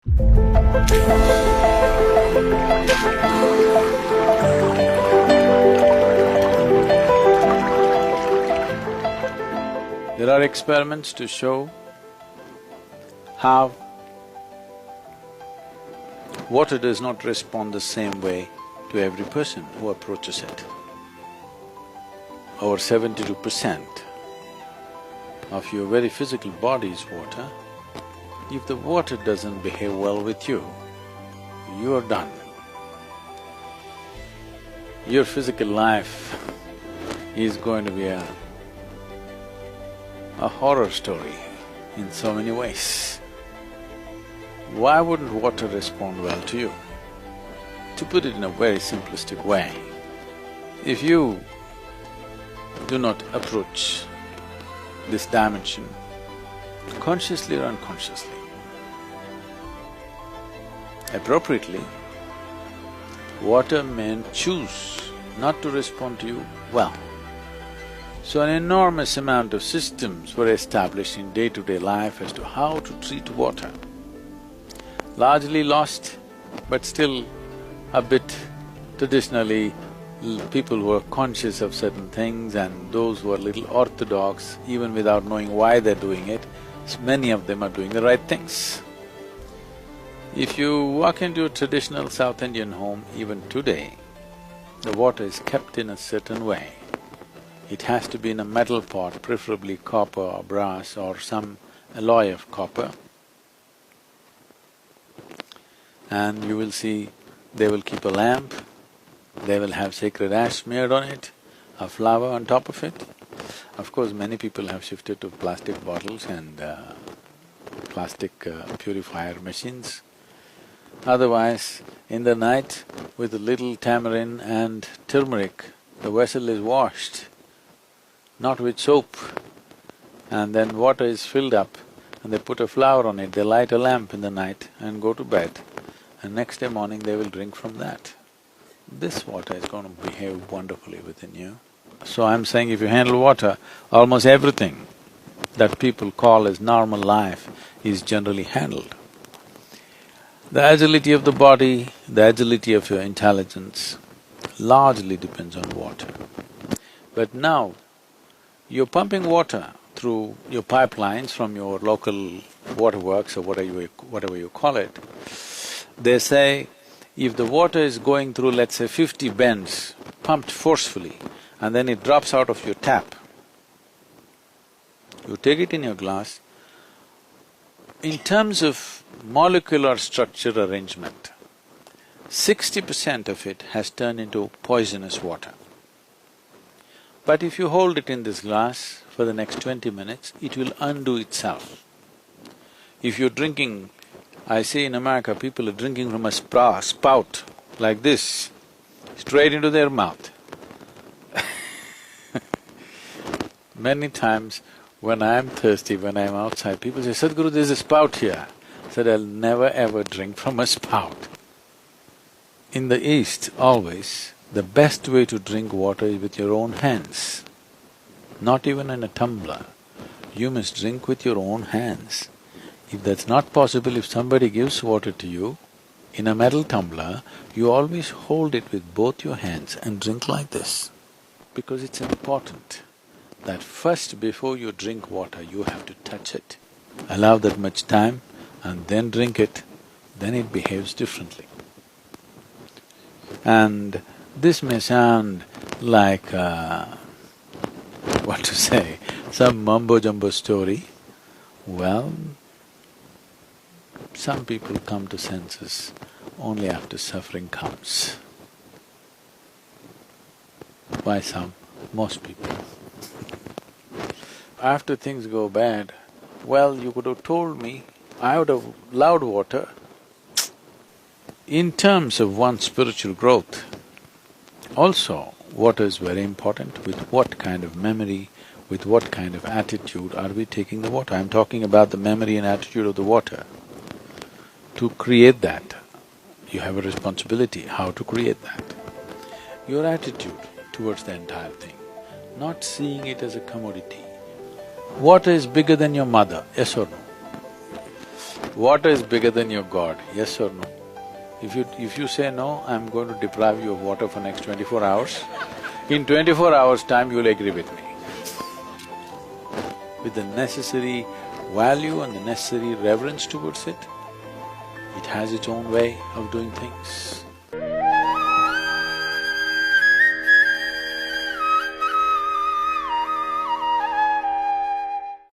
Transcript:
There are experiments to show how water does not respond the same way to every person who approaches it. Over 72% of your very physical body is water. If the water doesn't behave well with you, you are done. Your physical life is going to be a horror story in so many ways. Why wouldn't water respond well to you? To put it in a very simplistic way, if you do not approach this dimension consciously or unconsciously, appropriately, water may choose not to respond to you well. So an enormous amount of systems were established in day-to-day life as to how to treat water. Largely lost, but still a bit traditionally, people who are conscious of certain things and those who are little orthodox, even without knowing why they're doing it, many of them are doing the right things. If you walk into a traditional South Indian home, even today, the water is kept in a certain way. It has to be in a metal pot, preferably copper or brass or some alloy of copper. And you will see they will keep a lamp, they will have sacred ash smeared on it, a flower on top of it. Of course, many people have shifted to plastic bottles and plastic purifier machines. Otherwise, in the night, with a little tamarind and turmeric, the vessel is washed, not with soap, and then water is filled up and they put a flower on it, they light a lamp in the night and go to bed, and next day morning they will drink from that. This water is going to behave wonderfully within you. So I'm saying if you handle water, almost everything that people call as normal life is generally handled. The agility of the body, the agility of your intelligence largely depends on water. But now, you're pumping water through your pipelines from your local waterworks or whatever you call it. They say, if the water is going through, let's say, 50 bends, pumped forcefully, and then it drops out of your tap, you take it in your glass, in terms of molecular structure arrangement, 60% of it has turned into poisonous water. But if you hold it in this glass for the next 20 minutes, it will undo itself. If you're drinking, I see in America people are drinking from a spout like this, straight into their mouth. Many times when I'm thirsty, when I'm outside, people say, Sadhguru, there's a spout here. I said, I'll never ever drink from a spout. In the East, always, the best way to drink water is with your own hands, not even in a tumbler. You must drink with your own hands. If that's not possible, if somebody gives water to you in a metal tumbler, you always hold it with both your hands and drink like this. Because it's important that first, before you drink water, you have to touch it. Allow that much time and then drink it, then it behaves differently. And this may sound like what to say, some mumbo-jumbo story. Well, some people come to senses only after suffering comes. Why some? Most people. After things go bad, well, you could have told me, I would have loved water. In terms of one's spiritual growth, also, water is very important. With what kind of memory, with what kind of attitude are we taking the water? I'm talking about the memory and attitude of the water. To create that, you have a responsibility, how to create that. Your attitude towards the entire thing, not seeing it as a commodity. Water is bigger than your mother, yes or no? Water is bigger than your God, yes or no? If you say no, I'm going to deprive you of water for next 24 hours, in 24 hours' time you'll agree with me. With the necessary value and the necessary reverence towards it, it has its own way of doing things.